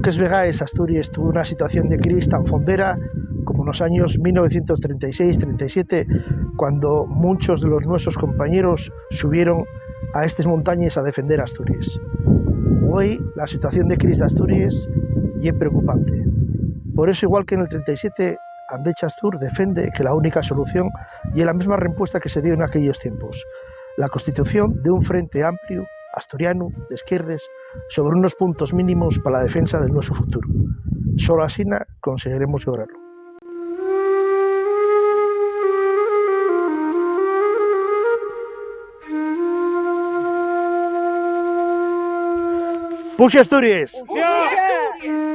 que es Vegaes, Asturias tuvo una situación de crisis tan fondera como en los años 1936-37, cuando muchos de los nuestros compañeros subieron a estas montañas a defender Asturias. Hoy la situación de crisis de Asturias es preocupante. Por eso, igual que en el 37, André Chastur defiende que la única solución es la misma respuesta que se dio en aquellos tiempos: la constitución de un frente amplio, asturiano, de izquierdas, sobre unos puntos mínimos para la defensa de nuestro futuro. Solo así conseguiremos lograrlo. ¡Puxa Asturias! ¡Puxa!